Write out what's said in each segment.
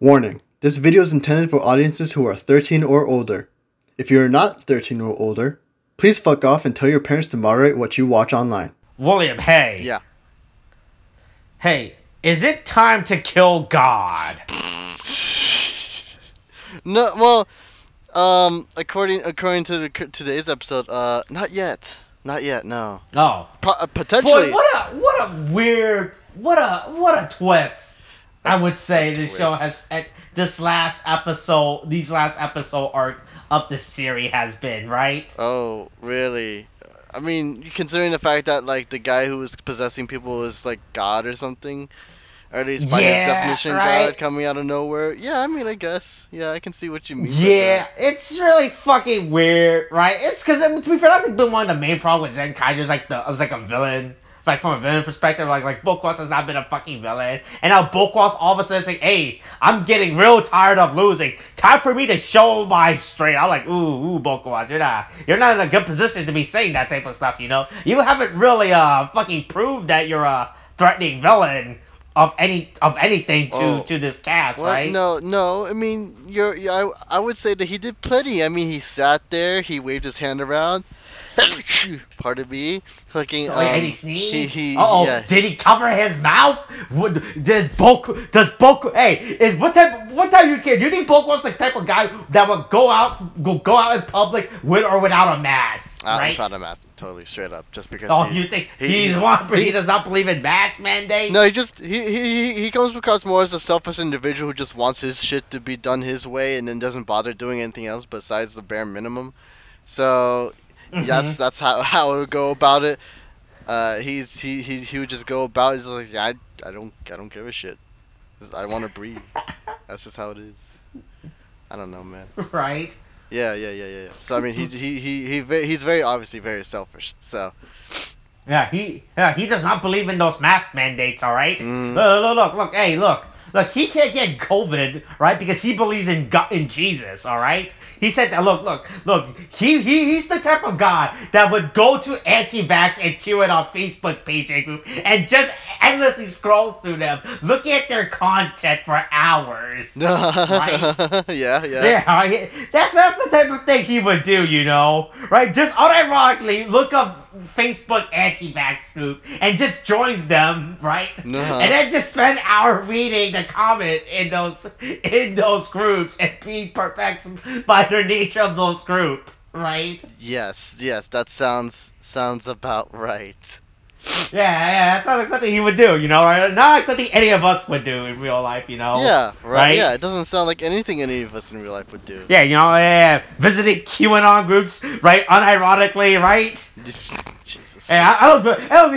Warning, this video is intended for audiences who are 13 or older. If you are not 13 or older, please fuck off and tell your parents to moderate what you watch online. William, hey. Yeah. Hey, is it time to kill God? No, well, according to today's episode, not yet. Not yet, no. Oh. Potentially. Boy, what a weird, what a twist. I would say this show has, these last episode arc of the series has been, right? Oh, really? I mean, considering the fact that, like, the guy who was possessing people was, like, God or something, or at least by his definition, right? God coming out of nowhere. Yeah, I mean, I guess. Yeah, I can see what you mean. Yeah, it's really fucking weird, right? It's because, to be fair, that's been one of the main problems with Zenkaiger, is like a villain. Like, from a villain perspective, like Bookwas has not been a fucking villain. And now Bookwas all of a sudden saying, hey, I'm getting real tired of losing. Time for me to show my strength. I'm like, ooh, Bookwas, you're not in a good position to be saying that type of stuff, you know? You haven't really, fucking proved that you're a threatening villain of anything to this cast, what? Right? No, I mean, I would say that he did plenty. I mean, he sat there, he waved his hand around. Pardon me. Fucking. And he sneezed. Yeah. Did he cover his mouth? Does Boku? Hey, what type you care? Do you think Boku's the type of guy that would go out in public with or without a mask? Right? Without a mask, totally straight up, just because. Oh, you think he does not believe in mask mandate? No, he comes across more as a selfish individual who just wants his shit to be done his way and then doesn't bother doing anything else besides the bare minimum. So. Yes, that's how it would go about it. He would just go about. He's like, yeah, I don't give a shit. I want to breathe. That's just how it is. I don't know, man. Right. Yeah. So I mean, he's very obviously very selfish. So. Yeah, he does not believe in those mask mandates. All right. Look. Hey, look. Look, he can't get COVID, right? Because he believes in God, in Jesus, all right? He said that, look. He's the type of guy that would go to anti-vax and QAnon Facebook page and group and just endlessly scroll through them, looking at their content for hours. Right? Yeah. That's the type of thing he would do, you know? Right? Just unironically look up Facebook anti-vax group and just joins them, right? And then just spend an hour reading the comment in those groups and being perplexed by the nature of those groups, right? Yes, that sounds about right. Yeah, that sounds like something he would do, you know, right? Not like something any of us would do in real life, you know? Yeah, right? Yeah, it doesn't sound like anything any of us in real life would do. Yeah, you know, visiting QAnon groups, right? Unironically, right? Jesus. Hey,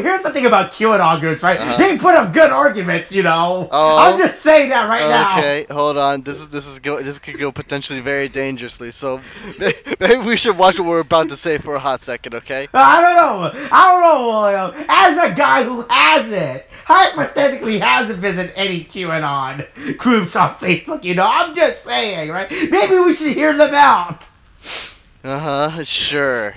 here's the thing about QAnon groups, right? They put up good arguments, you know. I'm just saying that now. Okay, hold on. This could go potentially very dangerously. So maybe we should watch what we're about to say for a hot second, okay? I don't know, William. As a guy who hypothetically hasn't visited any QAnon groups on Facebook, you know, I'm just saying, right? Maybe we should hear them out. Sure.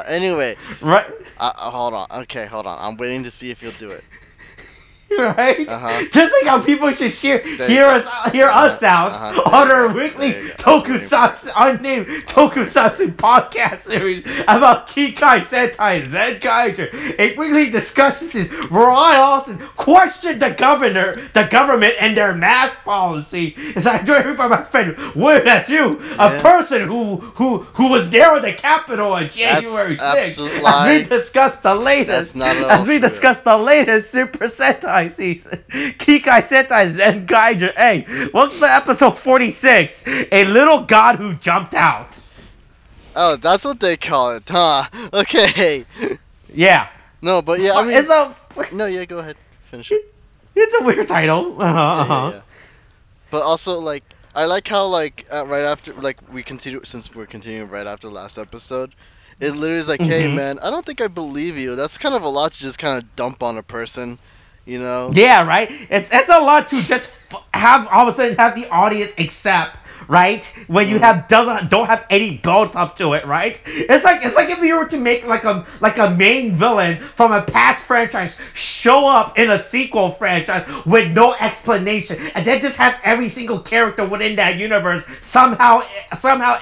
Anyway. Right. Hold on. Okay, hold on. I'm waiting to see if you'll do it. Right? Just like how people should hear us out on our weekly tokusatsu, unnamed tokusatsu podcast series about Kikai Sentai Zenkaiger, a weekly discussions where I often question the government and their mask policy. As I join here by my friend William, that's you, a person who was there on the Capitol on January 6th. As we discuss the latest, Super Sentai season. Kikai Sentai Zenkaiger. Hey, welcome to episode 46. A little god who jumped out. Oh, that's what they call it, huh? Okay. Yeah. No, but yeah, I mean... No, yeah, go ahead. Finish it. It's a weird title. Yeah. But also, like, I like how, like, right after, like, we're continuing right after the last episode, it literally is like, hey, man, I don't think I believe you. That's kind of a lot to just kind of dump on a person. You know? Yeah, right? It's a lot to just have all of a sudden have the audience accept right? When you don't have any build up to it, right? It's like if you were to make like a main villain from a past franchise show up in a sequel franchise with no explanation, and then just have every single character within that universe somehow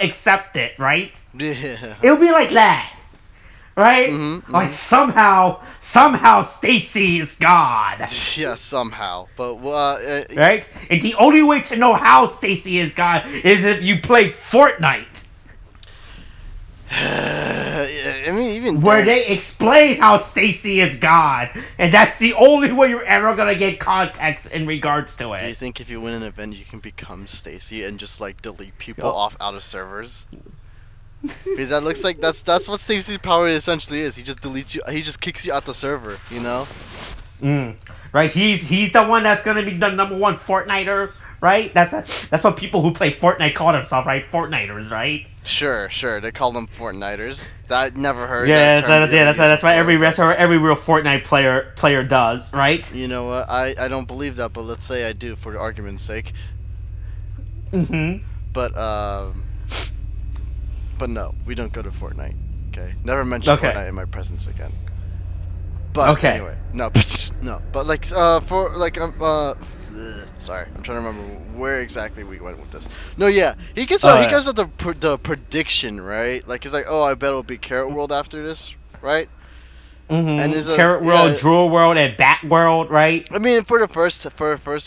accept it, right? Yeah. It would be like that. Right? Like somehow Stacy is God. Yeah, somehow. But right? And the only way to know how Stacy is God is if you play Fortnite. I mean, even where they explain how Stacy is God, and that's the only way you're ever gonna get context in regards to it. Do you think if you win an event, you can become Stacy and just like delete people off out of servers? Because that looks like that's what Stacy's power essentially is. He just deletes you. He just kicks you out the server. You know. Right. He's the one that's gonna be the number one Fortniter. Right. That's what people who play Fortnite call themselves. Right. Fortniters. Right. Sure. They call them Fortniters. That never heard. Yeah. That's what every real Fortnite player does. Right. You know what? I don't believe that, but let's say I do for argument's sake. But no, we don't go to Fortnite. Okay, never mention Fortnite in my presence again. But anyway, no. But like for like sorry, I'm trying to remember where exactly we went with this. No, yeah, he gets the prediction right. Like he's like, oh, I bet it'll be Carrot World after this, right? And Carrot World, Drool World, and Bat World, right? I mean, for the first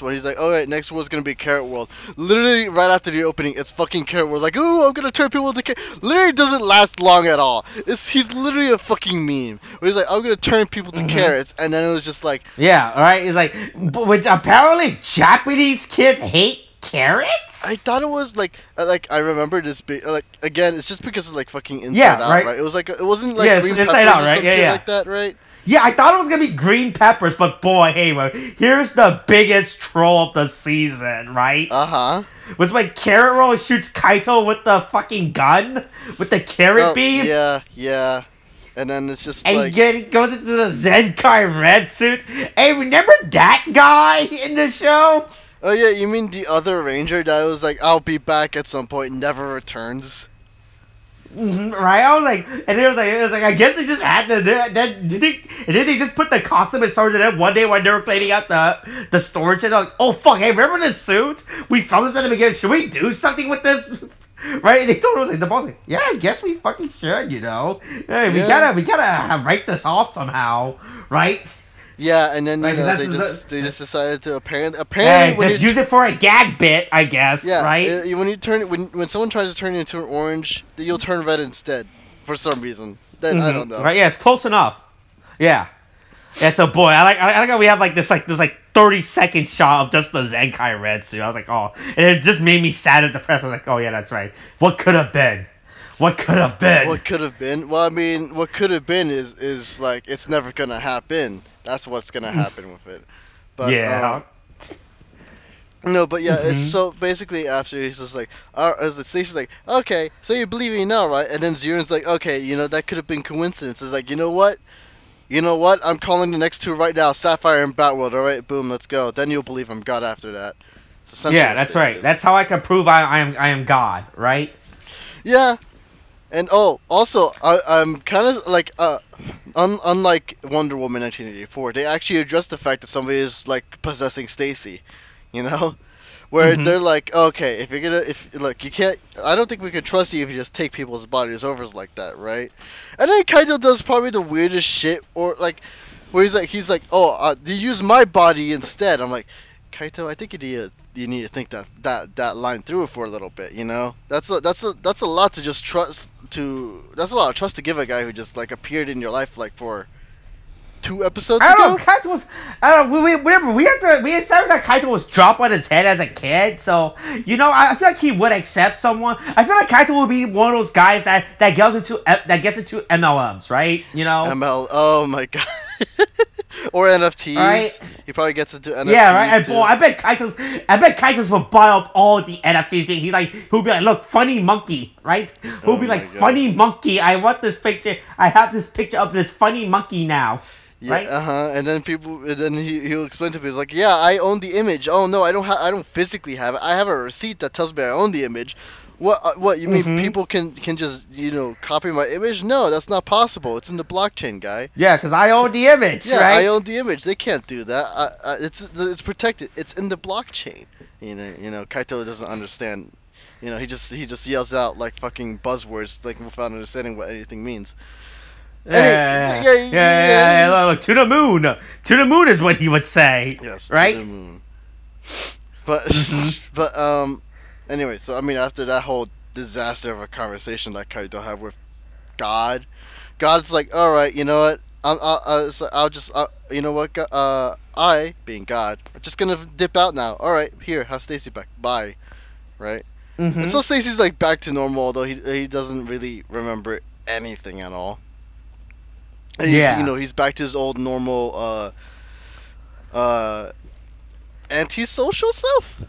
one, he's like, "Oh, next world's gonna be Carrot World." Literally, right after the opening, it's fucking Carrot World. Like, "Oh, I'm gonna turn people into carrot." Literally, doesn't last long at all. He's literally a fucking meme. Where he's like, "I'm gonna turn people to carrots," and then it was just like, yeah, all right. It's like, which apparently Japanese kids hate carrots. I thought it was like I remember this again. It's just because it's like fucking Inside Out, right? It was like it wasn't like green peppers or some shit like that, right? Yeah, I thought it was gonna be green peppers, but boy, hey, here's the biggest troll of the season, right? Was when Carrot Roll shoots Kaito with the fucking gun with the carrot beam. Yeah. And then it's just and he goes into the Zenkai red suit. Hey, remember that guy in the show? Oh yeah, you mean the other ranger that was like, I'll be back at some point and never returns? Right? I was like, and it was like, I guess they just had to, and then they just put the costume and storage in it one day when they were cleaning out the storage, and like, oh fuck, hey, remember this suit? We found this at the beginning. Should we do something with this? Right? And they told us, like, the boss, like, yeah, I guess we fucking should, you know? Hey, we gotta write this off somehow, right? Yeah, and then they just decided to apparently just use it for a gag bit, I guess. Yeah, right. When someone tries to turn you into an orange, you'll turn red instead for some reason. Then I don't know. Right? Yeah, it's close enough. Yeah. Yeah. So boy, I like how we have like this 30-second shot of just the Zenkai red suit. I was like, oh, and it just made me sad and depressed. I was like, oh yeah, that's right. What could have been? What could have been? What could have been? Well, I mean, what could have been is like it's never gonna happen. That's what's gonna happen with it. But yeah. No, but yeah. It's so basically, after he's just like, Stacy's like, okay, so you believe me now, right? And then Zeron's like, okay, you know that could have been coincidence. It's like, you know what? I'm calling the next two right now, Sapphire and Batworld. All right, boom, let's go. Then you'll believe I'm God after that. Yeah, that's right. That's how I can prove I am God, right? Yeah. And also, I'm kind of like, unlike Wonder Woman 1984, they actually address the fact that somebody is like possessing Stacy, you know, where they're like, okay, you can't, I don't think we can trust you if you just take people's bodies over like that, right? And then Kaito does probably the weirdest shit, or like, where he's like, oh, you use my body instead. I'm like, Kaito, I think you need to think that line through for a little bit, you know. That's a lot to just trust to. That's a lot of trust to give a guy who just like appeared in your life like for 2 episodes ago. I don't know. Kaito was. I don't know. We established that Kaito was dropped on his head as a kid, so you know I feel like he would accept someone. I feel like Kaito would be one of those guys that gets into MLMs, right? You know. Oh my god. Or NFTs. Right. He probably gets into NFTs. Yeah, right. And boy, I bet Kaitos would buy up all the NFTs. He'll be like, look, funny monkey, right? He'll be like, funny monkey. I want this picture. I have this picture of this funny monkey now. Yeah, right? And then he'll explain to people, he's like, yeah, I own the image. Oh no, I don't physically have it. I have a receipt that tells me I own the image. What you mean people can just copy my image? No, that's not possible. It's in the blockchain, guy. Yeah, because I own the image, yeah, right? I own the image. They can't do that. It's protected. It's in the blockchain. Kaito doesn't understand. He just yells out like fucking buzzwords, like without understanding what anything means. Yeah. Look, to the moon. To the moon is what he would say. Yes, right? to the moon. But anyway, so I mean, after that whole disaster of a conversation that Kaito had with God's like, all right, you know what? I'll just you know what? I, being God, I'm just gonna dip out now. All right, here, have Stacy back. Bye. Right. And so Stacy's like back to normal, although he doesn't really remember anything at all. And he's back to his old normal antisocial self.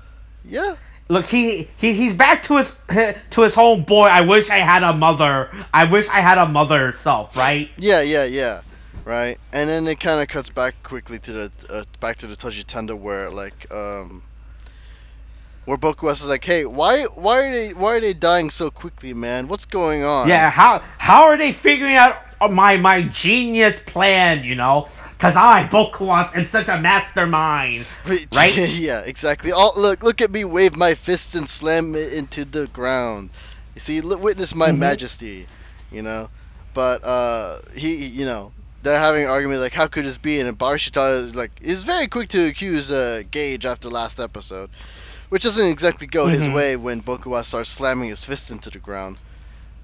Yeah. Look, he's back to his home boy. I wish I had a mother. I wish I had a mother self, right? Yeah. Right. And then it kind of cuts back quickly to the back to the Toji Tenda where where Bokuas is like, hey, why are they dying so quickly, man? What's going on? Yeah, how are they figuring out my genius plan, Because Bokuas, am such a mastermind, right? Yeah, exactly. Look at me wave my fists and slam it into the ground. You see, witness my majesty, But they're having an argument like, how could this be? And Barishita is very quick to accuse Gage after last episode. Which doesn't exactly go his way when Bokuwa starts slamming his fist into the ground.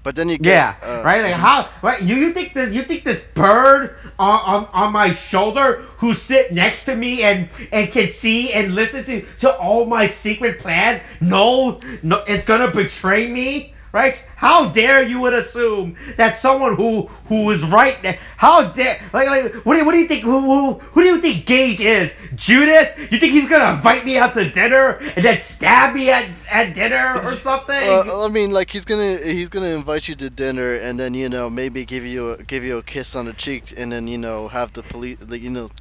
But then you get right. Like how? Right? You think this bird on my shoulder who sit next to me and can see and listen to all my secret plan? No, it's gonna betray me. Right? How dare you would assume that someone who is right there? How dare what do you think? Who do you think Gage is? Judas? You think he's gonna invite me out to dinner and then stab me at dinner or something? I mean, he's gonna invite you to dinner and then maybe give you a kiss on the cheek and then have the police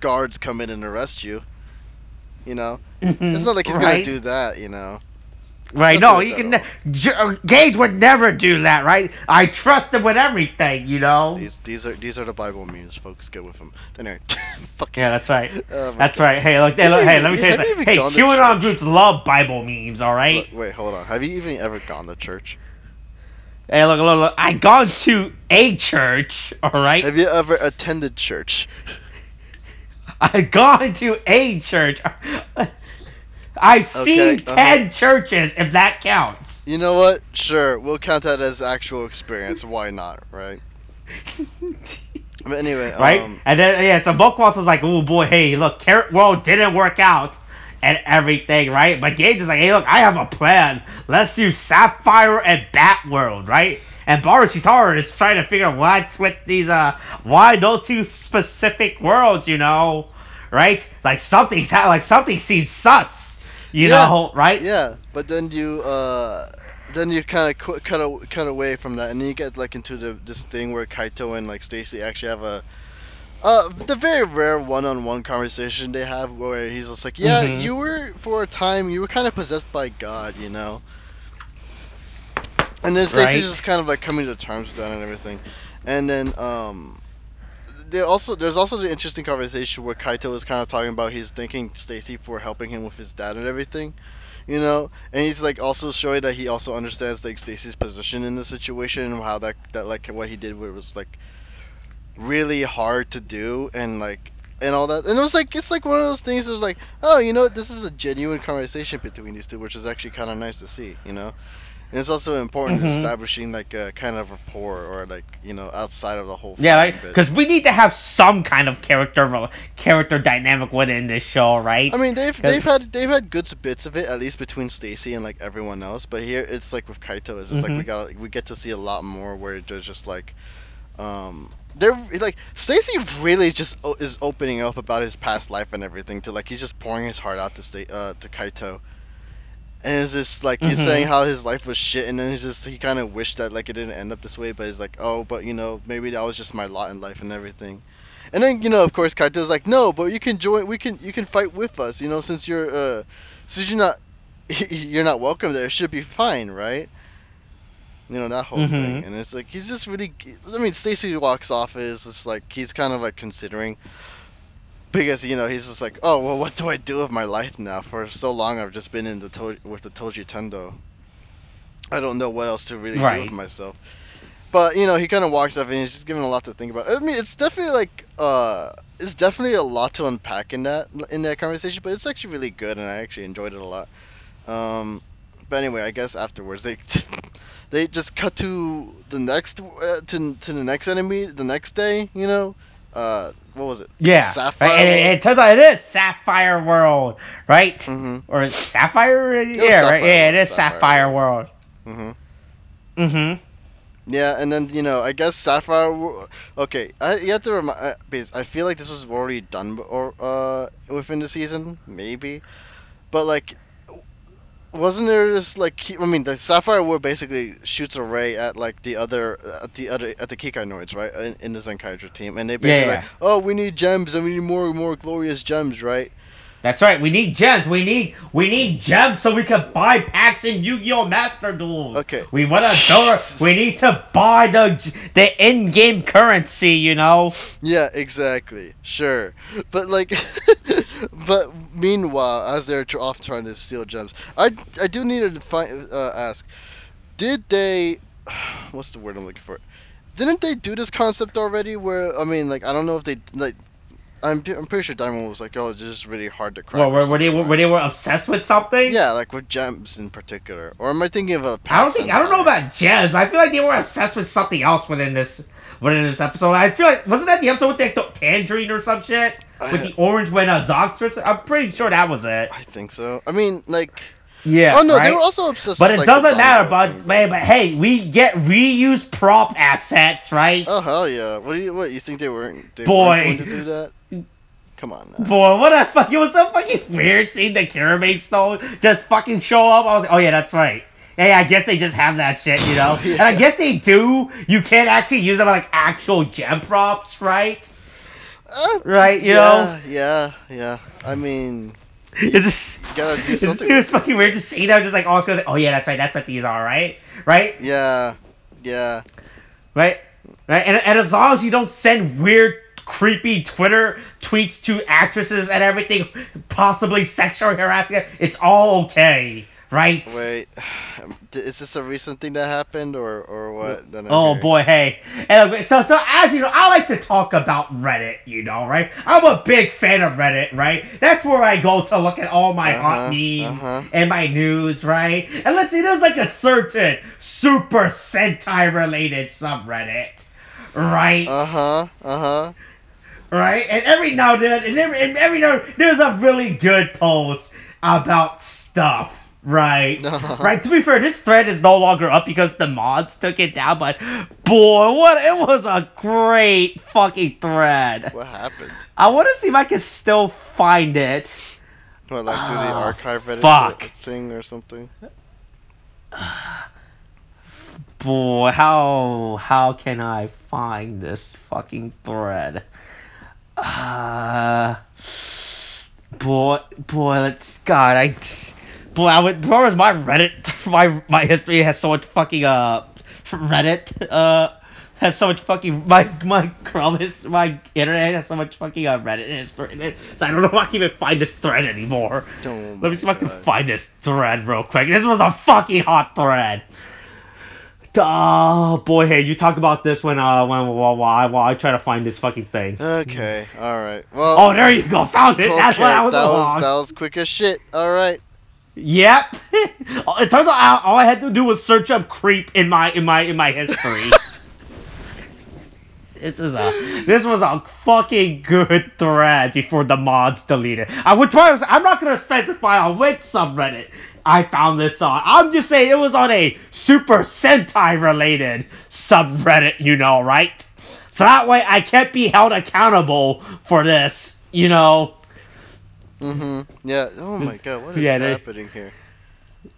guards come in and arrest you. It's not like he's gonna do that. Right, no, he can. Gage would never do that, right? I trust him with everything, These are the Bible memes, folks. Get with them. Anyway, yeah, that's right. That's right. Hey, look, let me tell you something. Hey, QAnon groups love Bible memes, all right? Look, wait, hold on. Have you even ever gone to church? Hey, look. I gone to a church, all right? Have you ever attended church? I gone to a church. I've seen 10 churches, if that counts. You know what? Sure, we'll count that as actual experience. Why not, right? But anyway, right? And then so Bokuas was like, "Oh boy, hey, look, Carrot World didn't work out and everything, right?" But Gage is like, "Hey, look, I have a plan. Let's do Sapphire and Bat World, right?" And Baruchitaro is trying to figure out what's with these why those two specific worlds, right? Like something seems sus. Right? Yeah, but then you kind of cut away from that, and then you get into this thing where Kaito and Stacy actually have the very rare one-on-one conversation they have, where he's just like, yeah, you were for a time you were kind of possessed by God, And then Stacy's just kind of coming to terms with that and everything, and then there's also the interesting conversation where Kaito is kind of talking about he's thanking Stacy for helping him with his dad and everything, and he's also showing that he also understands Stacy's position in the situation and how that what he did was really hard to do and all that, and it was it's one of those things. It was oh, this is a genuine conversation between these two, which is actually kind of nice to see, And it's also important establishing a kind of rapport or outside of the whole. Yeah, right. Because we need to have some kind of character dynamic within this show, right? I mean, they've had good bits of it, at least between Stacy and everyone else. But here it's with Kaito, it's just we get to see a lot more where there's just they're Stacy really just is opening up about his past life and everything to he's just pouring his heart out to Kaito. And it's just he's saying how his life was shit, and then he kind of wished that it didn't end up this way, but he's oh, but maybe that was just my lot in life and everything. And then of course Kaito's like, no, but you can join. You can fight with us. Since you're you're not welcome there, it should be fine, right? That whole thing, and it's like he's just really. I mean, Stacy walks off is just like he's kind of like considering. Because he's just like, oh well, what do I do with my life now? For so long, I've just been with the Toji Tendo. I don't know what else to really do with myself. But he kind of walks off and he's just giving a lot to think about. I mean, it's definitely like it's definitely a lot to unpack in that conversation. But it's actually really good, and I actually enjoyed it a lot. But anyway, I guess afterwards they just cut to the next to the next enemy the next day. What was it? Yeah. Sapphire right? And it turns out it is Sapphire World, right? Mm-hmm. Or Sapphire? Yeah, right. Yeah, it is Sapphire World. Mm-hmm. Yeah, and then I guess Sapphire. Okay, you have to remind. Because I feel like this was already done within the season, maybe, but like. Wasn't there this like? I mean, the Sapphire World basically shoots a ray at like the Kikai Noids, right? In the Zenkaiger team, and they basically like, oh, we need gems and we need more glorious gems, right? That's right. We need gems. We need gems so we can buy packs in Yu-Gi-Oh! Master Duels. Okay. We need to buy the in-game currency. Yeah, exactly. Sure, but like, but meanwhile, as they're off trying to steal gems, I do need to ask, did they? What's the word I'm looking for? Didn't they do this concept already? Where I mean, like, I don't know if they like. I'm pretty sure Diamond was like, oh, it's just really hard to crack. Well, were they were obsessed with something? Yeah, like with gems in particular. Or am I thinking of a I don't know about gems, but I feel like they were obsessed with something else within this episode. I feel like wasn't that the episode with like the tangerine or some shit with the orange when Zox? I'm pretty sure that was it. I think so. I mean, like. Yeah. Oh no, right? they were also obsessed. But with, it doesn't matter. But hey, we get reused prop assets, right? Oh hell yeah! What you think they weren't going to do that? Come on now. Boy, what the fuck? It was so fucking weird seeing the Kirame Stone just fucking show up. I was like, oh yeah, that's right. Hey, I guess they just have that shit, Yeah. And I guess they do. You can't actually use them like actual gem props, right? Right, you know? Yeah. I mean, it's you gotta do something. It was fucking weird to see them just like all like, oh yeah, that's right. That's what these are, right? Right? Yeah. Right. And as long as you don't send weird, creepy Twitter tweets to actresses and everything, possibly sexually harassing, it's all okay, right? Wait, is this a recent thing that happened or what? Oh boy, hey. And so as you know, I like to talk about Reddit, right? I'm a big fan of Reddit, right? That's where I go to look at all my hot memes and my news, right? And let's see, there's like a certain Super Sentai related subreddit, right? Right? And every now and then, every now and then, there's a really good post about stuff, right? Right? To be fair, this thread is no longer up because the mods took it down, but boy, it was a great fucking thread. What happened? I want to see if I can still find it. What, like do the archive Reddit thing or something? Boy, how can I find this fucking thread? Boy, let's God, I would. Where's my Reddit? My history has so much fucking Reddit has so much fucking my Chrome history, my internet has so much fucking Reddit history in it, so I don't know if I can even find this thread anymore. Let me see if I can find this thread real quick. This was a fucking hot thread. Oh boy, hey, you talk about this while I try to find this fucking thing. Okay, all right. Well. Oh, there you go, found it. Okay, That's what I was along. That was quick as shit. All right. Yep. It turns out all I had to do was search up creep in my history. This was a fucking good thread before the mods deleted. I'm not gonna specify on which subreddit I found this on. I'm just saying it was on a Super Sentai related subreddit, right? So that way I can't be held accountable for this, Yeah. Oh my god, what is happening here?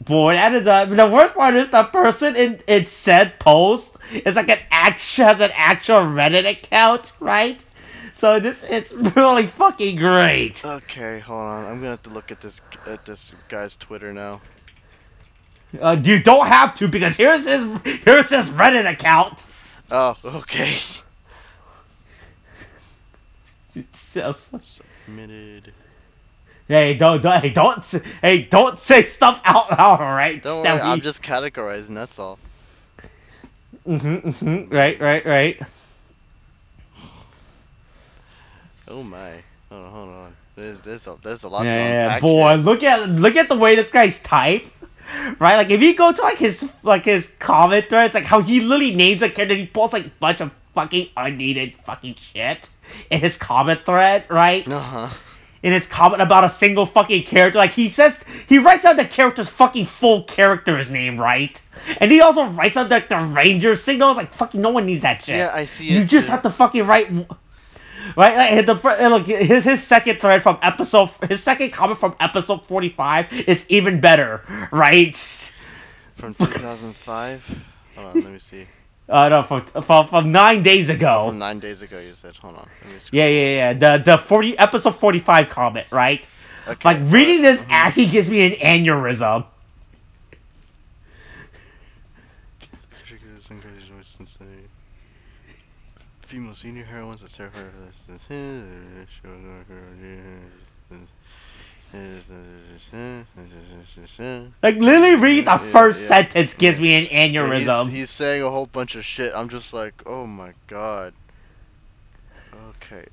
Boy, that is the worst part is the person in said post is like has an actual Reddit account, right? So it's really fucking great. Okay, hold on. I'm gonna have to look at this guy's Twitter now. You don't have to, because here's his Reddit account. Oh, okay. Submitted. Hey, don't say stuff out loud, alright? Don't worry, I'm just categorizing, that's all. Right. Oh my. Hold on. There's a lot to Yeah, unpack boy, here. look at the way this guy's type. Right, like if you go to his comment threads, like how he literally names a character, he posts like a bunch of fucking unneeded fucking shit in his comment thread, right? In his comment about a single fucking character, like he writes out the character's fucking full character's name, right? And he also writes out like the ranger signals, like fucking no one needs that shit. Yeah, I see it. You just have to fucking write. Right, look, his second thread from his second comment from episode 45 is even better, right? From 2005? Hold on, let me see. No, from 9 days ago. From 9 days ago, you said. Hold on. Let me Yeah. The episode 45 comment, right? Okay, like reading this actually gives me an aneurysm. Female senior heroines that terrify like literally reading the first sentence gives me an aneurysm. He's saying a whole bunch of shit. I'm just like, oh my god. Okay.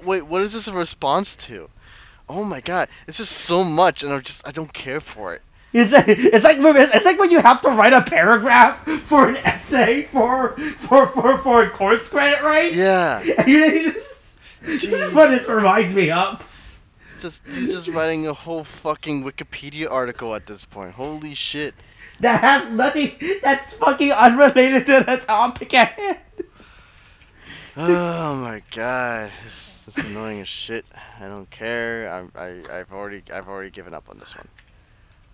Wait, what is this a response to? Oh my god, it's just so much, and I don't care for it. It's like when you have to write a paragraph for an essay for a course credit, right? Yeah. And this is what this reminds me of. He's just writing a whole fucking Wikipedia article at this point. Holy shit. That has nothing. That's fucking unrelated to the topic at hand. Oh my god, this is annoying as shit. I don't care. I've already given up on this one.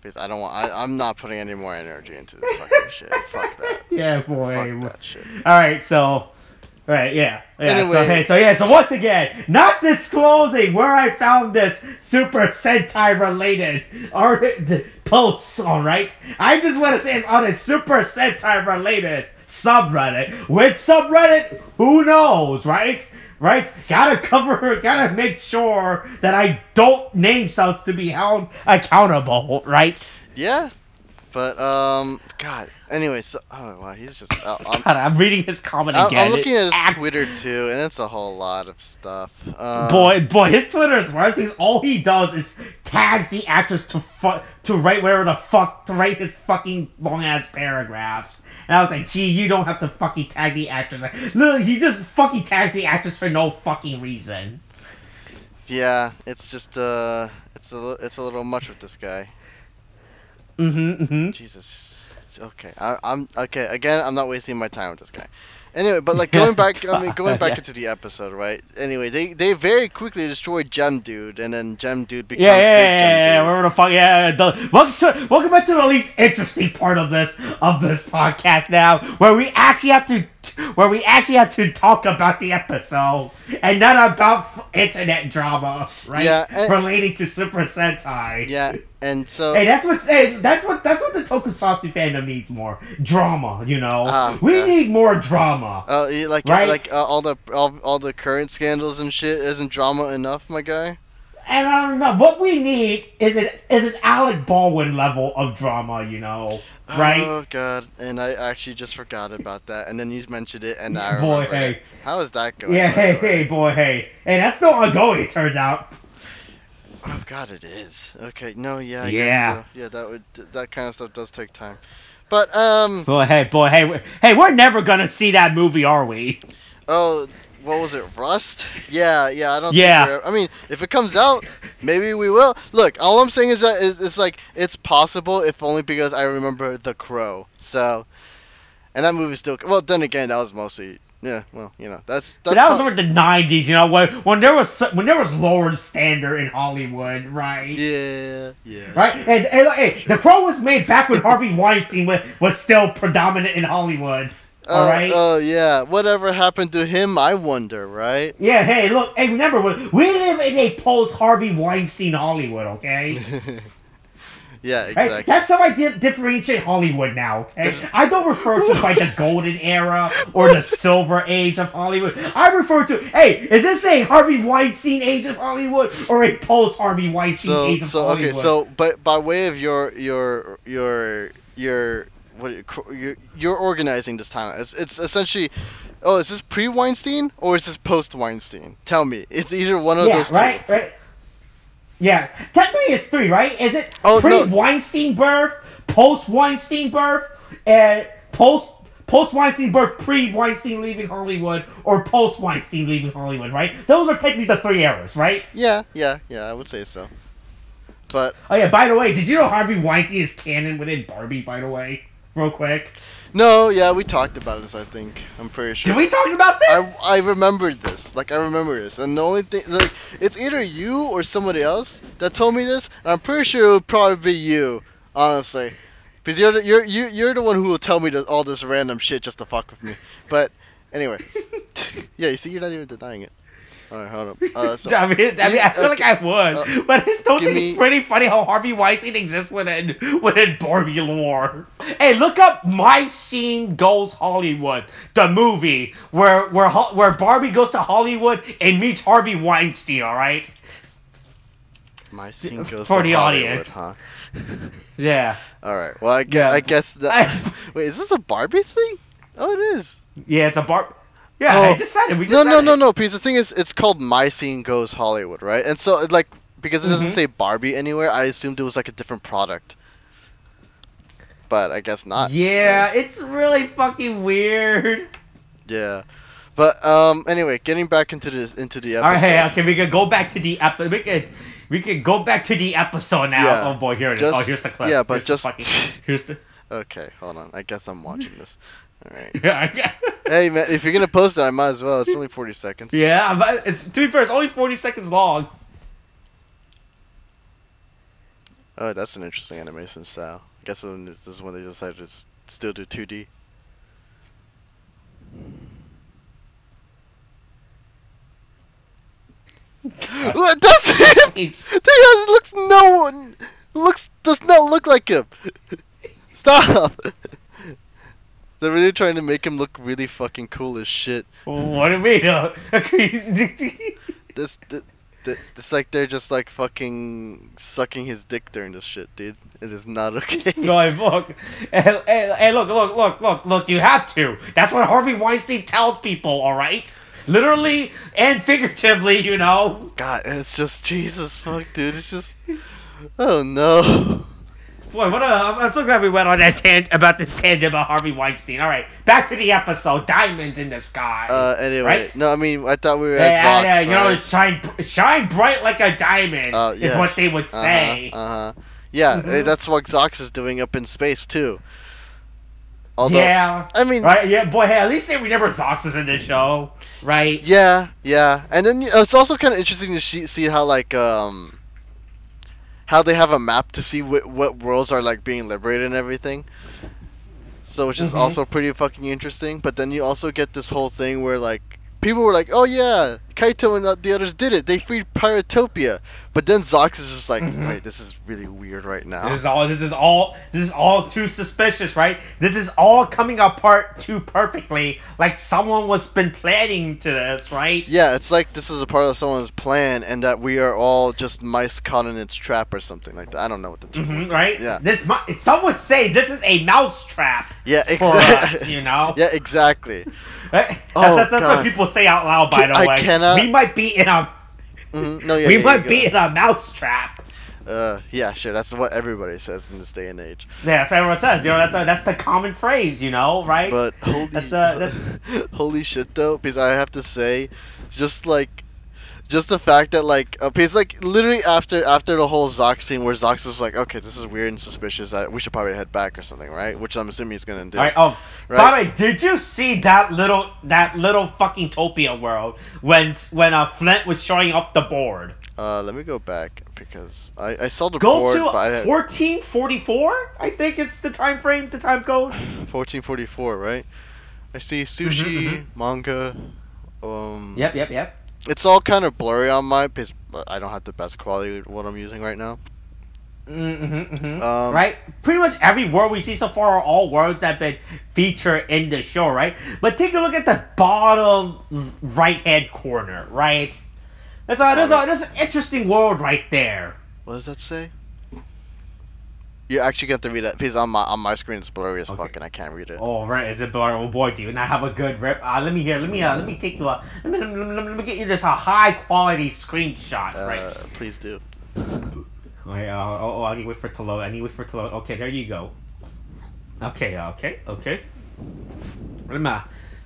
Because I'm not putting any more energy into this fucking shit. Fuck that. Yeah, boy. Fuck that shit. Alright, so... Right, yeah. Anyway. So once again, not disclosing where I found this Super Sentai related posts, alright? I just want to say it's on a Super Sentai related subreddit. Which subreddit? Who knows, right? Right? Gotta make sure that I don't name subs to be held accountable, right? Yeah. But, God. Anyway, so, oh, wow, he's just, God, I'm reading his comment again. I'm looking at his Twitter, too, and it's a whole lot of stuff. Boy, his Twitter is worse because all he does is tags the actors to write whatever the fuck, to write his fucking long-ass paragraphs. And I was like, gee, you don't have to fucking tag the actors. Like, literally, he just fucking tags the actors for no fucking reason. Yeah, it's just, it's a little much with this guy. Jesus. Okay, I'm okay. Again, I'm not wasting my time with this guy. Anyway, but like going back into the episode, right? Anyway, they very quickly destroyed Gem Dude, and then Gem Dude becomes Big Gem Dude. Where the fuck? Welcome back to the least interesting part of this podcast now, where we actually have to talk about the episode and not about internet drama, right? Yeah, relating to Super Sentai. Yeah, and so hey, that's what the tokusatsu fandom needs more drama. You know, we need more drama. Right? all the current scandals and shit isn't drama enough, my guy. And I don't know. What we need is an Alec Baldwin level of drama, you know, right? Oh god, and I actually just forgot about that, and then you mentioned it, and I remember it. How is that going? Yeah, hey, that's still ongoing. It turns out. Oh god, it is. Okay, no, yeah, I guess so. Yeah, that kind of stuff does take time. But hey, we're never gonna see that movie, are we? Oh, what was it, Rust? Yeah, I don't think I mean, if it comes out, maybe we will. Look, all I'm saying is that it's like, it's possible, if only because I remember The Crow. So, and that movie still, well, then again, that was mostly, yeah, well, you know, that's but that was over the 90s, you know, when there was lower standard in Hollywood, right? Yeah. Right? And The Crow was made back when Harvey Weinstein was still predominant in Hollywood. All right. Oh yeah. Whatever happened to him? I wonder, right? Yeah. Hey, look. Hey, remember, we live in a post-Harvey Weinstein Hollywood, okay? Yeah, exactly. Right? That's how I differentiate Hollywood now. Okay? I don't refer to like the golden era or the silver age of Hollywood. I refer to, hey, is this a Harvey Weinstein age of Hollywood or a post-Harvey Weinstein age of Hollywood? Okay, so but by way of your you're organizing this time. It's essentially, oh, is this pre-Weinstein or is this post-Weinstein? Tell me. It's either one of those two. Right. Yeah, technically it's 3, right? Is it pre-Weinstein birth, post-Weinstein birth, and post-Weinstein birth, pre-Weinstein leaving Hollywood, or post-Weinstein leaving Hollywood, right? Those are technically the 3 eras, right? Yeah, I would say so. But oh yeah, by the way, did you know Harvey Weinstein is canon within Barbie? By the way, real quick. No, yeah, we talked about this. I think I'm pretty sure. Did we talk about this? I remembered this. Like I remember this, and the only thing, like, it's either you or somebody else that told me this. And I'm pretty sure it would probably be you, honestly, because you're the one who will tell me all this random shit just to fuck with me. But anyway, yeah, you see, you're not even denying it. Alright, hold on. So, I feel like I would, but I still think it's pretty funny how Harvey Weinstein exists within Barbie lore. Hey, look up My Scene Goes Hollywood, the movie where Barbie goes to Hollywood and meets Harvey Weinstein. All right. My Scene Goes for to the Hollywood, audience. huh? Yeah. All right. Well, I guess that. Wait, is this a Barbie thing? Oh, it is. Yeah, it's a Barbie. Yeah, I just said it. We just No. Because the thing is, it's called My Scene Goes Hollywood, right? And so, like, because it doesn't say Barbie anywhere, I assumed it was like a different product. But I guess not. Yeah, it's really fucking weird. Yeah, but anyway, getting back into the episode. Alright, hey, okay, we can go back to the episode. We can go back to the episode now. Yeah, oh boy, here it is. Here's the clip. Yeah, but here's the. Okay, hold on. I guess I'm watching this. Alright. Yeah, hey man, if you're gonna post it, I might as well. It's only 40 seconds. Yeah, to be fair, it's only 40 seconds long. Oh, that's an interesting animation style. I guess this is when they decided to still do 2D. That's him! Does not look like him! Stop! They're really trying to make him look really fucking cool as shit. What do you mean? It's like they're just like fucking sucking his dick during this shit, dude. It is not okay. No, look. Hey, look, you have to. That's what Harvey Weinstein tells people, alright? Literally and figuratively, you know. God, it's just Jesus fuck, dude. It's just... Oh no. Boy, I'm so glad we went on that about this tangent about Harvey Weinstein. All right, back to the episode. Diamonds in the sky. Anyway, right? No, I mean, I thought we were at Zox, right? You know, shine bright like a diamond is what they would say. Yeah, that's what Zox is doing up in space too. Although, yeah. I mean, right? Yeah, boy. Hey, at least they remember Zox was in this show, right? Yeah. And then it's also kind of interesting to see how like how they have a map to see what worlds are like being liberated and everything. So which is also pretty fucking interesting. But then you also get this whole thing where like people were like, oh yeah, Kaito and the others did it. They freed Piratopia. But then Zox is just like, wait, this is really weird right now. This is all too suspicious, right? This is all coming apart too perfectly, like someone was been planning to this, right? Yeah, it's like this is a part of someone's plan, and that we are all just mice caught in its trap or something like that. I don't know what the term right? Yeah. Some would say this is a mouse trap. Yeah, exactly. For us, you know. Yeah, exactly. Right? Oh, that's what people say out loud. By the way, we might be in a. We might be in a mouse trap. Yeah, sure. That's what everybody says in this day and age. Yeah, that's what everyone says. You know, that's the common phrase. You know, right? But holy shit, though, because I have to say, just the fact that like, because like literally after the whole Zox scene where Zox was like, okay, this is weird and suspicious, we should probably head back or something, right? Which I'm assuming he's gonna do. Right. Oh, right? By the way, did you see that little fucking Topia world when Flint was showing up the board? Let me go back because I saw the board. Go to 1444. I think it's the time frame, the time code. 1444, right? I see sushi, manga. Yep. It's all kind of blurry on mine because I don't have the best quality of what I'm using right now. Right? Pretty much every word we see so far are all words that have been featured in the show, right? But take a look at the bottom right-hand corner, right? There's an interesting word right there. What does that say? You actually get to read it because on my screen it's blurry as fuck and I can't read it. Oh right, is it blurry? Oh boy, do you not have a good rip? Let me take you let me get you this high quality screenshot. Right? Please do. I need to wait for it to load. Okay, there you go. Okay.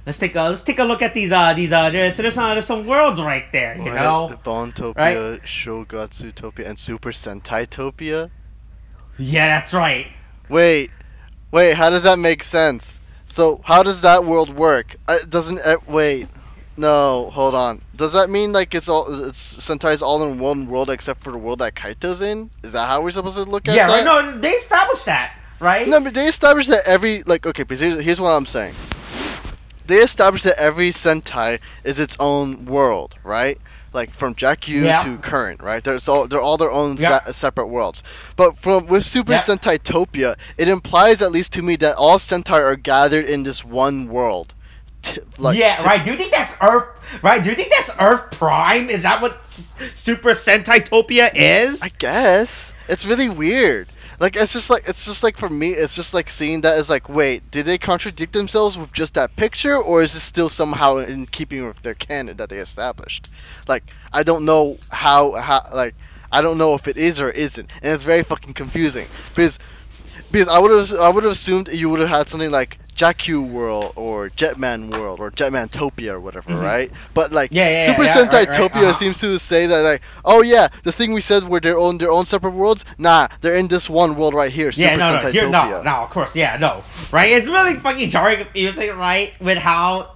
Let's take a look at these there's some worlds right there, you know. The Bontopia, right? Shogatsutopia, and Super Sentaitopia. Yeah, that's right. Wait, how does that make sense? So how does that world work? Wait. No, hold on. Does that mean like it's Sentai's all in one world except for the world that Kaito's in? Is that how we're supposed to look at that? Yeah, right. No, they established that, right? No, but they established that but here's what I'm saying. They established that every Sentai is its own world, right? Like from Jackyu to current, right? They're all their own separate worlds. But with Super Sentaitopia, it implies at least to me that all Sentai are gathered in this one world. Right. Do you think that's Earth? Right. Do you think that's Earth Prime? Is that what Super Sentaitopia is? I guess it's really weird. Like it's just like for me, it's just like seeing that as like, wait, did they contradict themselves with just that picture, or is it still somehow in keeping with their canon that they established? Like I don't know how I don't know if it is or isn't, and it's very fucking confusing because I would have assumed you would have had something like Jackyu World or Jetman World or Jetmantopia or whatever, right? But like Super Sentaitopia seems to say that like, oh yeah, the thing we said were their own separate worlds. Nah, they're in this one world right here. Super Sentaitopia. No, of course, right? It's really fucking jarring, confusing, right? With how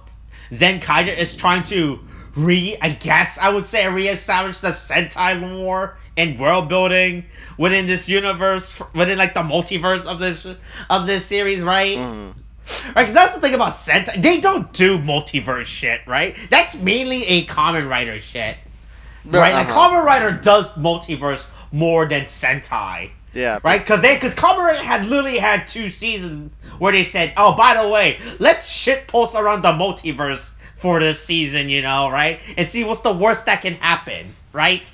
Zenkaiger is trying to reestablish the Sentai lore and world building within this universe, within like the multiverse of this series, right? Mm-hmm. Right, because that's the thing about Sentai. They don't do multiverse shit, right? That's mainly a Kamen Rider shit, right? Like Kamen Rider does multiverse more than Sentai. Yeah. Right? Because Kamen Rider had literally had 2 seasons where they said, oh, by the way, let's shitpost around the multiverse for this season, you know, right? And see what's the worst that can happen, right?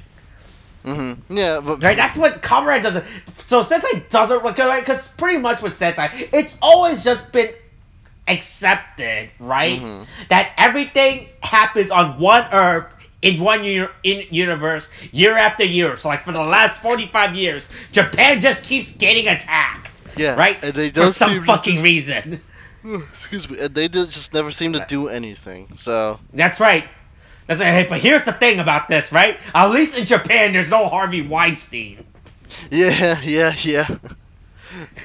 Mm-hmm. Yeah, but right, that's what Kamen Rider doesn't. So Sentai doesn't, right? Because pretty much with Sentai, it's always just been accepted, right? Mm-hmm. That everything happens on one Earth in one universe year after year. So like for the last 45 years, Japan just keeps getting attacked. Yeah, right. And they for some fucking reason. Excuse me, and they just never seem to do anything. So that's right. Hey, but here's the thing about this, right? At least in Japan, there's no Harvey Weinstein. Yeah.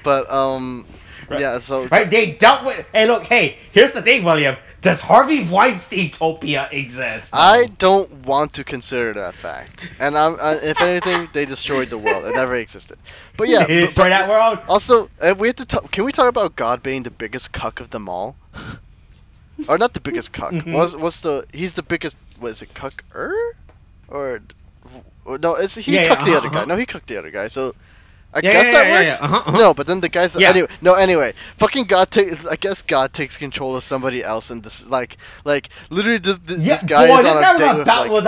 But right. Yeah. So right, they dealt with. Hey, here's the thing, William. Does Harvey Weinstein-topia exist? I don't want to consider that fact. And if anything, they destroyed the world. It never existed. But yeah, they destroyed that world. Also, we have to can we talk about God being the biggest cuck of them all? Or not the biggest cuck. Mm-hmm. He's the biggest. Was it cucker? Or no? He cucked the other guy. No, he cucked the other guy. So I guess that works. No, but then the guys. Anyway. Fucking God I guess God takes control of somebody else, and this like literally this guy is on a date was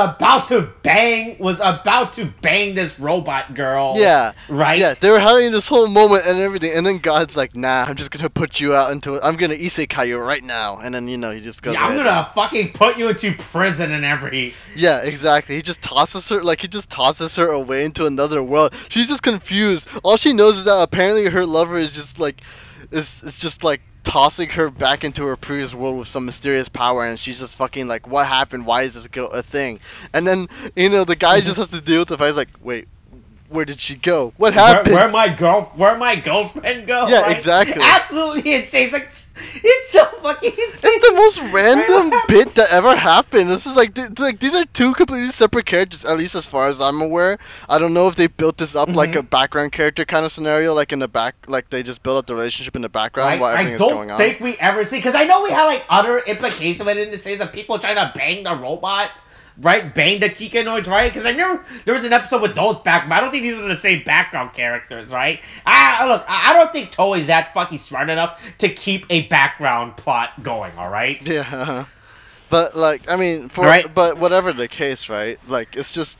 about to bang this robot girl. Yeah. Right. Yeah, they were having this whole moment and everything, and then God's like, nah, I'm just gonna put you out into it. I'm gonna isekai you right now, and then he just goes. Yeah, I'm gonna fucking put you into prison and everything. Yeah, exactly. He just tosses her away into another world. She's just confused. All she knows is that apparently her lover is just like tossing her back into her previous world with some mysterious power, and she's just fucking like, what happened? Why is this a thing? And then the guy just has to deal with the fact. He's like, wait, where did she go? What happened? Where my girlfriend go? Yeah, right? exactly. Absolutely insane. It's so fucking insane. It's the most random bit that ever happened. This is like these are two completely separate characters, at least as far as I'm aware. I don't know if they built this up like a background character kind of scenario, like in the back, like they just built up the relationship in the background while everything is going on. I don't think we ever see, because I know we had like other implications of it in the sense of people trying to bang the robot. Right, bang the Kikanoids, right? Because I remember there was an episode with those back, but I don't think these are the same background characters, right? I don't think Toei's that fucking smart enough to keep a background plot going, all right? Yeah, but like, I mean, but whatever the case, right? Like, it's just,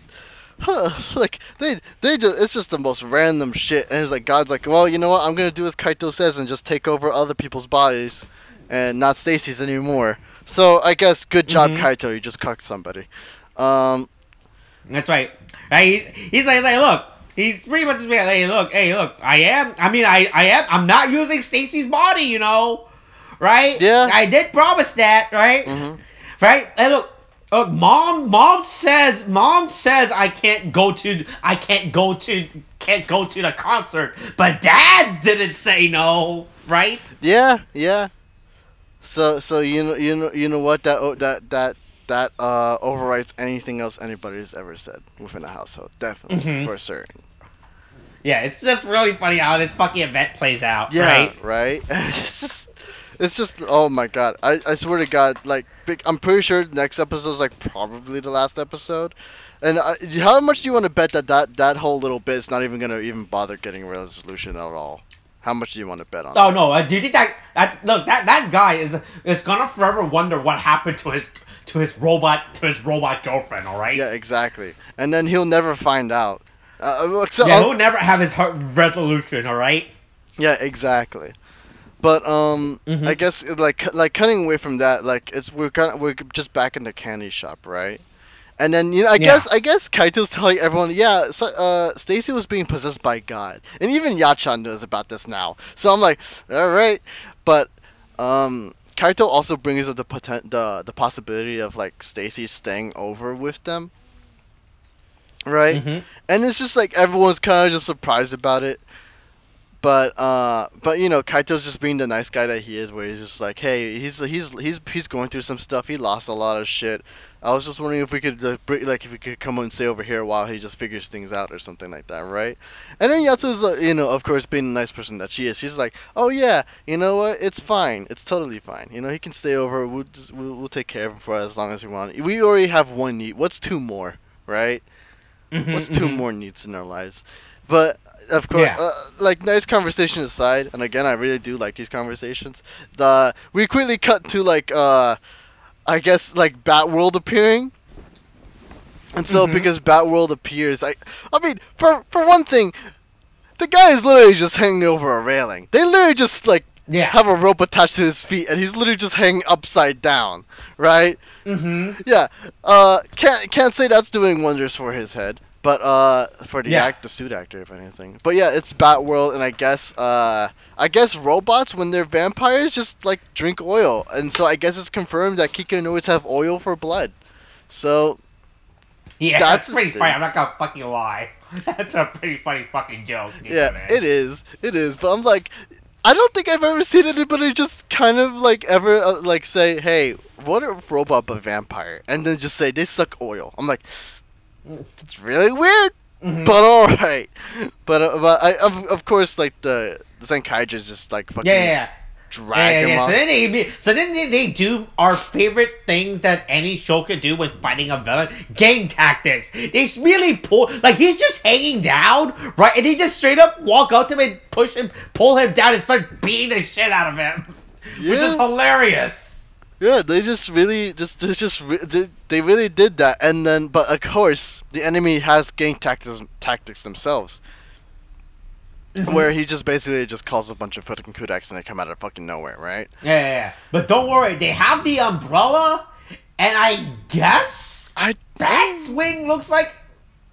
like they just, it's just the most random shit, and it's like God's like, well, you know what? I'm gonna do as Kaito says and just take over other people's bodies, and not Stacy's anymore. So I guess good job, Kaito. You just cucked somebody. That's right. He's like, look. He's pretty much just like, hey, look. I'm not using Stacy's body, you know, right? Yeah. I did promise that, right? Right. And look, mom says I can't go to the concert, but Dad didn't say no, right? Yeah. So you know what, that overwrites anything else anybody's ever said within a household, definitely, for certain. Yeah, it's just really funny how this fucking event plays out. Yeah, right. It's just oh my god, I swear to God, like I'm pretty sure next episode is like probably the last episode. And how much do you want to bet that whole little bit is not even gonna even bother getting a resolution at all? How much do you want to bet on? Oh no! Do you think that guy is gonna forever wonder what happened to his robot girlfriend? All right. Yeah, exactly. And then he'll never find out. He'll never have his resolution. All right. Yeah, exactly. But I guess like cutting away from that, like we're just back in the candy shop, right? And then I guess Kaito's telling everyone, Stacy was being possessed by God, and even Yachan knows about this now. So I'm like, all right, but Kaito also brings up the possibility of like Stacy staying over with them, right? And it's just like everyone's kind of just surprised about it. But Kaito's just being the nice guy that he is, where he's just like, hey, he's going through some stuff. He lost a lot of shit. I was just wondering if we could if we could come and stay over here while he just figures things out or something like that, right? And then Yatsu's of course, being the nice person that she is, she's like, oh yeah, you know what? It's fine. It's totally fine. He can stay over. We'll take care of him for as long as we want. We already have one need. What's two more, right? What's two more needs in our lives? But of course, like nice conversation aside, and again, I really do like these conversations. We quickly cut to like I guess like Batworld appearing, and so because Batworld appears, I mean for one thing, the guy is literally just hanging over a railing. They literally just like have a rope attached to his feet, and he's literally just hanging upside down, right? Yeah. Can't say that's doing wonders for his head. But for the suit actor, if anything. But yeah, it's Batworld, and I guess robots, when they're vampires, just like drink oil, and so I guess it's confirmed that Kikanoids have oil for blood. So yeah, that's pretty funny. I'm not gonna fucking lie. That's a pretty funny fucking joke. Yeah, it is. But I'm like, I don't think I've ever seen anybody just kind of like ever like say, hey, what if robot but vampire, and then just say they suck oil. I'm like, it's really weird, but alright. But I of course, like the Zenkaiger is just like fucking drag him off. So then they do our favorite things that any show could do when fighting a villain: gang tactics. They really pull, like he's just hanging down, right, and they just straight up walk up to him and push him, pull him down, and start beating the shit out of him, which is hilarious. Yeah, they really did that, and then, but of course, the enemy has gang tactics themselves, where he just basically just calls a bunch of fucking kudaks and they come out of fucking nowhere, right? Yeah. But don't worry, they have the umbrella, and I guess Bat's wing looks like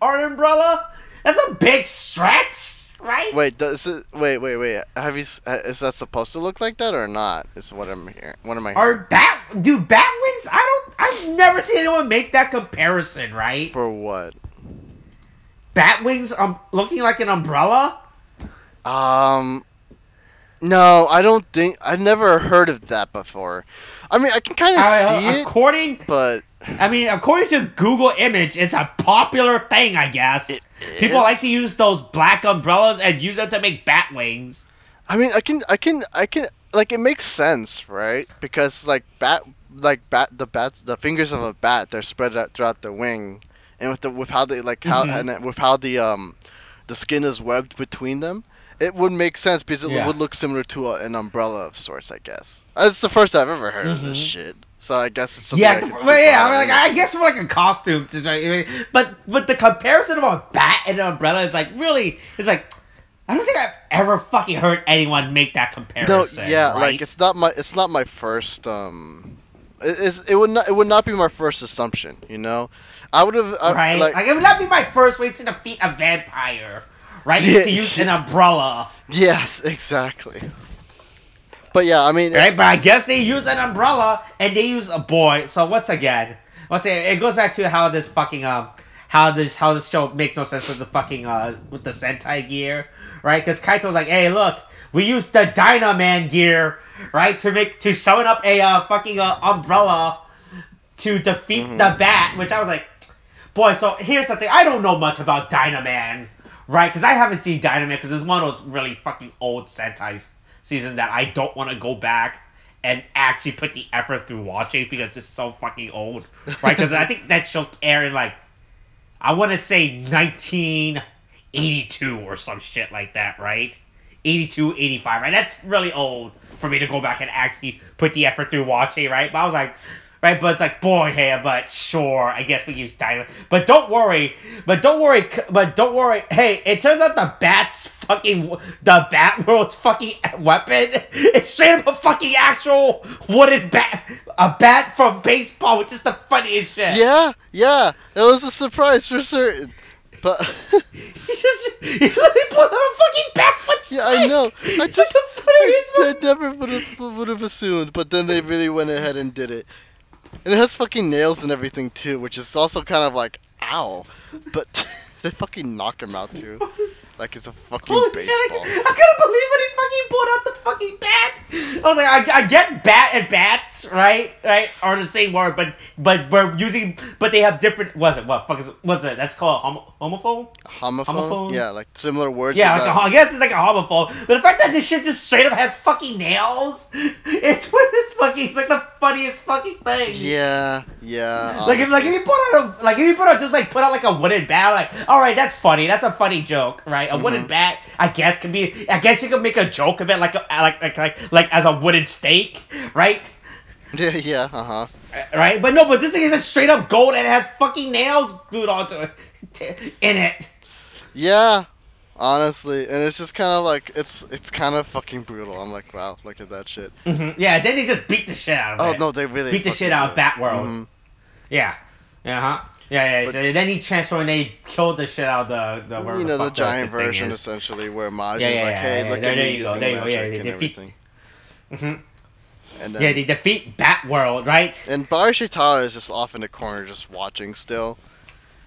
an umbrella. That's a big stretch, right? Wait, wait. Is that supposed to look like that or not? Is what I'm hearing. What am I hearing? Do bat wings? I've never seen anyone make that comparison, right? For what? Bat wings looking like an umbrella? No, I don't think I've never heard of that before. I mean, I can kind of see it, but I mean, according to Google Image, it's a popular thing, I guess. People like to use those black umbrellas and use them to make bat wings. I mean, I can, like, it makes sense, right? Because the fingers of a bat, they're spread out throughout the wing, and with how they with how the skin is webbed between them, it would make sense because it would look similar to an umbrella of sorts, I guess. It's the first I've ever heard of this shit. So I guess it's something I guess for like a costume, just but the comparison of a bat and an umbrella is like really, it's like I don't think I've ever fucking heard anyone make that comparison. No, yeah, right? like it's not my first it would not be my first assumption, you know. I would have right. Like it would not be my first way to defeat a vampire, right? To use an umbrella. Yes, exactly. But yeah, I mean, right? But I guess they use an umbrella and they use a boy. So once again, it goes back to how this fucking how this show makes no sense with the fucking with the Sentai gear, right? Because Kaito's like, hey, look, we used the Dynaman gear, right, to summon up a fucking umbrella to defeat the bat, which I was like, boy. So here's the thing, I don't know much about Dynaman, right? Because I haven't seen Dynaman because it's one of those really fucking old Sentai season that I don't want to go back and actually put the effort through watching because it's so fucking old, right? Because I think that show aired in like, I want to say 1982 or some shit like that, right? 82, 85, right? That's really old for me to go back and actually put the effort through watching, right? But I was like, right, but it's like, boy, hey, but sure, I guess we use dynamite. But don't worry, hey, it turns out the bat world's fucking weapon, it's straight up a fucking actual wooden bat, a bat from baseball, which is the funniest shit. Yeah, it was a surprise for certain. But he literally pulled out a fucking bat. Yeah, I know. I never would have assumed, but then they really went ahead and did it. And it has fucking nails and everything too, which is also kind of like, ow. But they fucking knock him out too. Like it's a fucking baseball. I couldn't believe when he fucking pulled out the fucking bat. I was like, I get bat and bats, right, are the same word, but we're using, but they have different. What's it? That's called homophone. Homophone. Yeah, like similar words. Yeah, like I guess it's like a homophone. But the fact that this shit just straight up has fucking nails, it's like the funniest fucking thing. Yeah. Like if you put out like a wooden bat, like, all right, that's funny. That's a funny joke, right? A wooden bat, I guess you could make a joke of it like as a wooden stake, right? Yeah. Right, but this thing is just straight up gold and it has fucking nails glued onto it in it. Yeah, honestly, and it's just kind of like it's kind of fucking brutal. I'm like, wow, look at that shit. Yeah, then they just beat the shit out of it. Oh no, they really beat the shit out of Batworld. Yeah. Yeah. So then he transformed and they killed the shit out of the the giant version essentially, where Maj is like, hey, look at me using magic and everything. And then, they defeat Batworld, right? And Barbie is just off in the corner, just watching still.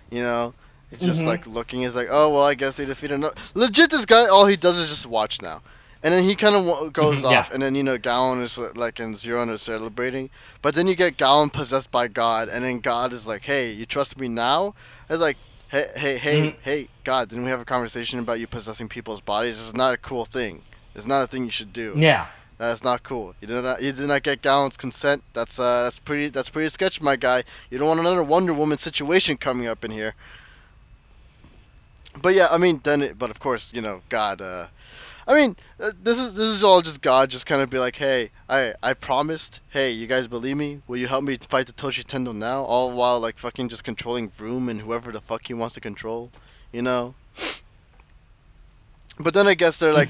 You know, he's just like looking. He's like, oh well, I guess they defeated. Legit, this guy, all he does is just watch now. And then he kind of goes off, and then Gallon is like, and Zero are celebrating. But then you get Gallon possessed by God, and then God is like, hey, you trust me now? It's like, hey, God, didn't we have a conversation about you possessing people's bodies? This is not a cool thing. It's not a thing you should do. Yeah. That's not cool. You did not get Gallon's consent. That's pretty sketchy, my guy. You don't want another Wonder Woman situation coming up in here. But yeah, I mean, but of course, God. I mean, this is all just God just kind of be like, hey, I promised. Hey, you guys believe me? Will you help me fight the Toshi Tendo now? All while like fucking just controlling Vroom and whoever the fuck he wants to control, But then I guess they're like,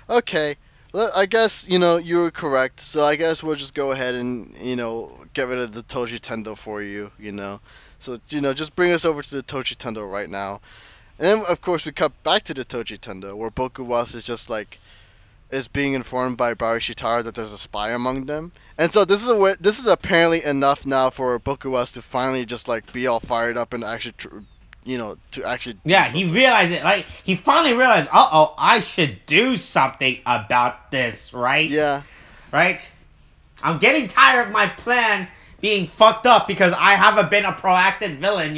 okay, I guess you were correct. So I guess we'll just go ahead and get rid of the Toshi Tendo for you, So just bring us over to the Toshi Tendo right now. And then, of course, we cut back to the Toshi Tendo, where Bokuwas is being informed by Barbie Shitara that there's a spy among them. And so this is apparently enough now for Bokuwas to finally just like be all fired up and actually to actually. Yeah, he realized it. Like he finally realized, I should do something about this, right? Yeah. Right. I'm getting tired of my plan being fucked up because I haven't been a proactive villain,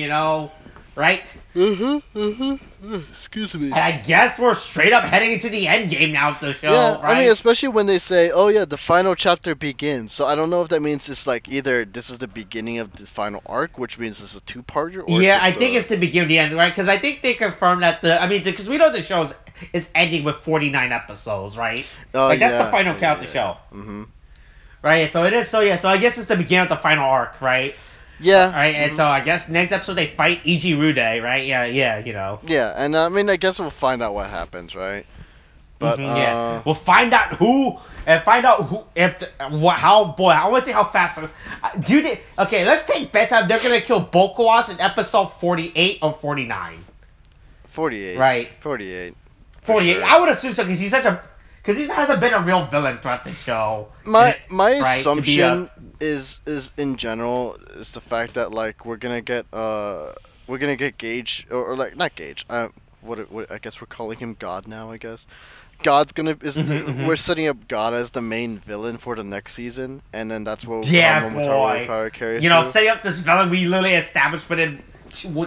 right? Excuse me. And I guess we're straight up heading into the end game now of the show, yeah, right? I mean, especially when they say, oh yeah, the final chapter begins. So I don't know if that means it's like either this is the beginning of the final arc, which means it's a two-parter, or yeah, I think it's the beginning of the end, right? Because I think they confirmed that because we know the show is ending with 49 episodes, right? Like that's the final count of the show. Mm-hmm. Right, so it is. So I guess it's the beginning of the final arc, right? Yeah. Right, and so I guess next episode they fight Iji Rude, right? Yeah, Yeah, and I mean, I guess we'll find out what happens, right? But we'll find out who I want to see how fast. Okay, let's take bets on they're gonna kill Bokuas in episode 48 or 49. 48. Right. 48. 48. Sure. I would assume so because he hasn't been a real villain throughout the show. My assumption is in general is the fact that like we're gonna get Gage or like not Gage. What I guess we're calling him God now. I guess God's gonna we're setting up God as the main villain for the next season, and then that's what boy. Power carries. Setting up this villain we literally established within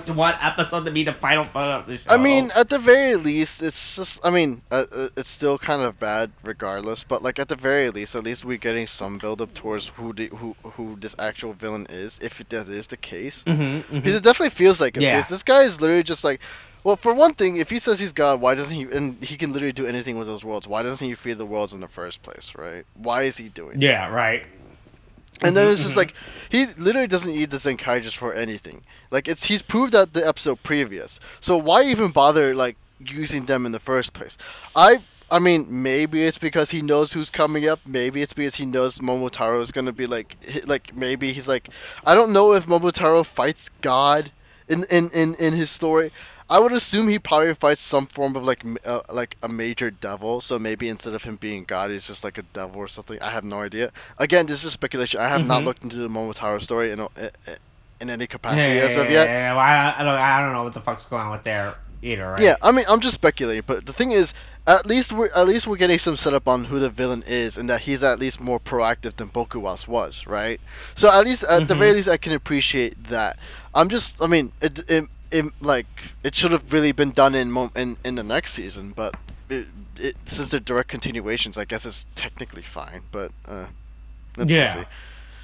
one episode to be the final part of the show. I mean, at the very least, it's just. I mean, it's still kind of bad regardless. But like at the very least, at least we're getting some build up towards who this actual villain is, if that is the case. Because it definitely feels like it. Yeah. Because this guy is literally just like. Well, for one thing, if he says he's God, why doesn't he? And he can literally do anything with those worlds. Why doesn't he feed the worlds in the first place, right? Why is he doing? Yeah, right. And then it's just like he literally doesn't need the Zenkaigers for anything. Like he's proved that the episode previous. So why even bother like using them in the first place? I mean, maybe it's because he knows who's coming up. Maybe it's because he knows Momotaro is gonna be like maybe he's like, I don't know if Momotaro fights God in his story. I would assume he probably fights some form of like a major devil. So maybe instead of him being God, he's just like a devil or something. I have no idea. Again, this is speculation. I have not looked into the Momotaro story in any capacity as of yet. Yeah, well, I don't know what the fuck's going on with there either. Right? Yeah, I mean, I'm just speculating. But the thing is, at least we're getting some setup on who the villain is, and that he's at least more proactive than Bokuwas was, right? So at least at the very least, I can appreciate that. I mean, it should have really been done in the next season, but since they're direct continuations, I guess it's technically fine. But yeah,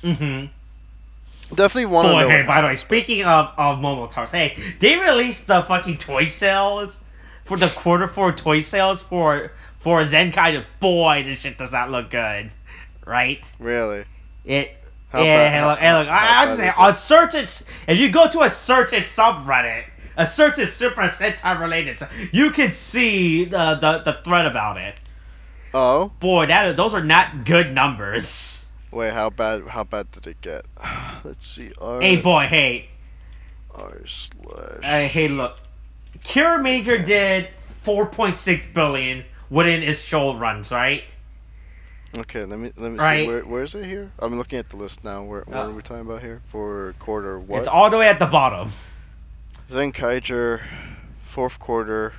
definitely want to know. Hey, by the way, speaking of Momotaro, hey, they released the fucking toy sales for the quarter four toy sales for Zenkaiger. Boy, this shit does not look good, right? Really? I'm just saying, if you go to a certain subreddit, a certain Super Sentai related, you can see the thread about it. Oh. Boy, those are not good numbers. Wait, how bad did it get? Let's see. Hey, boy, hey. r/. Hey, look. Cure Major did 4.6 billion within its show runs, right? Okay, let me right. see. Where is it here? I'm looking at the list now. What are we talking about here? For quarter what? It's all the way at the bottom. Zenkaiger, fourth quarter,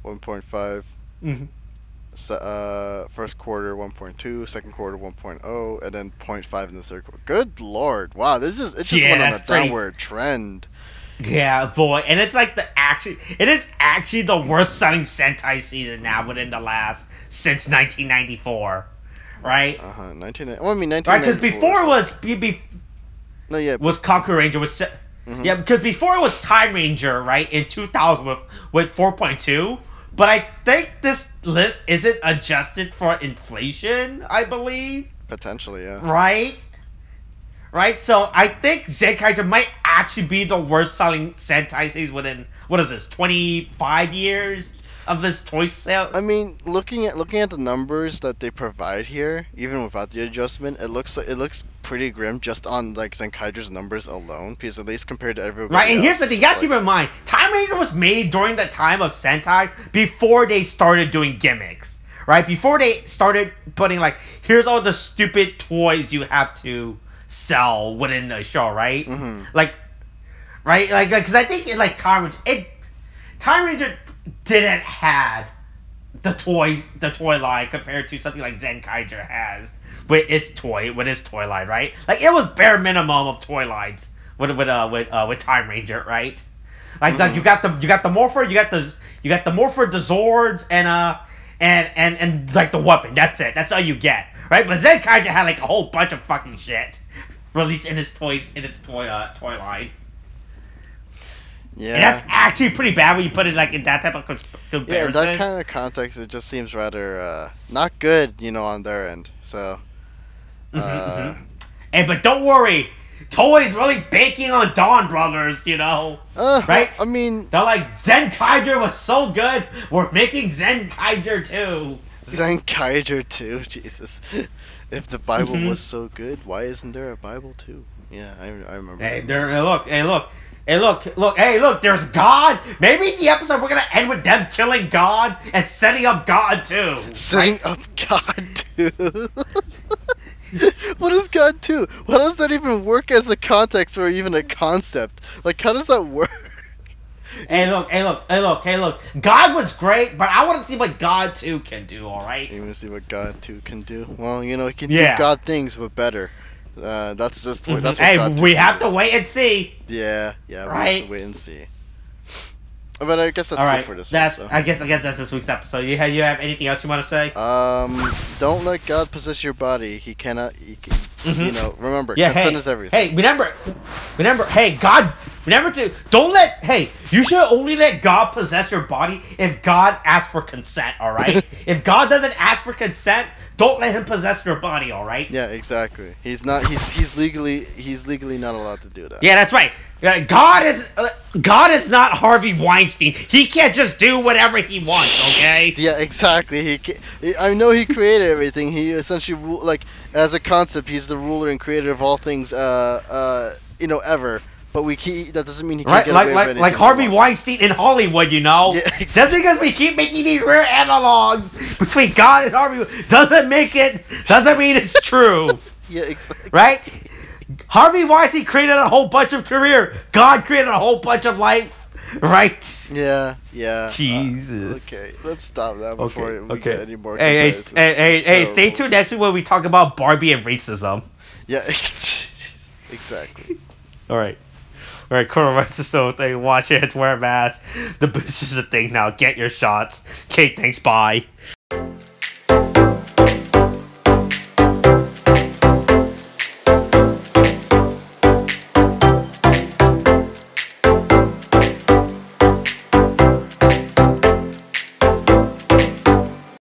1.5. First quarter 1.2, second quarter 1.0, and then 0.5 in the third quarter. Good lord! Wow, it just went on a downward trend. Yeah, boy, and it's like it is actually the worst selling Sentai season now since 1994, right? 1994. Right, because before it was was Kaku Ranger yeah, because before it was Time Ranger, right, in 2000 with 4.2. But I think this list isn't adjusted for inflation, I believe. Potentially, yeah. Right, so I think Zenkaiger might actually be the worst selling Sentai series within, 25 years of this toy sale? I mean, looking at the numbers that they provide here, even without the adjustment, it looks pretty grim just on like Zenkaiger's numbers alone, because at least compared to everybody right, and else, here's the thing, you gotta keep in mind, Time Ranger was made during the time of Sentai before they started doing gimmicks, right? Before they started putting like, here's all the stupid toys you have to sell within the show, right? Like, right? Like, because I think Time Ranger didn't have the toy line compared to something like Zenkaiger has with its toy line, right? Like, it was bare minimum of toy lines with Time Ranger, right? Like you got the Morpher, you got the Morpher, the Zords, and like the weapon. That's it. That's all you get, right? But Zenkaiger had like a whole bunch of fucking shit released in his toy line. Yeah, and that's actually pretty bad when you put it like in that type of comparison. Yeah, in that kind of context, it just seems rather not good, on their end. So, Hey, but don't worry, Toei's really banking on Dawn Brothers, right? I mean, they're like, Zenkaiger was so good, we're making Zenkaiger 2. Zenkaiger 2, Jesus. If the Bible was so good, why isn't there a Bible 2? Yeah, I remember. Hey, look, there's God. Maybe the episode we're going to end with them killing God and setting up God 2. Setting up God 2? What is God 2? How does that even work as a context or even a concept? Like, how does that work? Hey, look. God was great, but I want to see what God 2 can do, alright? You want to see what God 2 can do? Well, he can do God things, but better. That's just that's what God we have to wait and see. Yeah, right? We have to wait and see. But I guess that's it for this one. So. I guess that's this week's episode. You have anything else you want to say? Don't let God possess your body. He cannot. Remember, consent is everything. Hey, remember. Hey, God. You should only let God possess your body if God asks for consent. All right. If God doesn't ask for consent, don't let him possess your body. All right. Yeah, exactly. He's not. He's legally not allowed to do that. Yeah, that's right. God is not Harvey Weinstein. He can't just do whatever he wants, okay? Yeah, exactly. I know he created everything. He essentially, as a concept, he's the ruler and creator of all things, ever. But that doesn't mean he can't get away with anything. Like Harvey Weinstein in Hollywood, Yeah, exactly. Just because we keep making these weird analogs between God and Harvey doesn't mean it's true. Yeah, exactly. Right? Harvey Weinstein created a whole bunch of career. God created a whole bunch of life. Right? Yeah. Jesus. Okay, let's stop that before we get any more. Hey, stay tuned next week when we talk about Barbie and racism. Yeah, exactly. All right, coronavirus is still a thing. Watch it. Wear a mask. The booster's a thing now. Get your shots. Okay, thanks. Bye.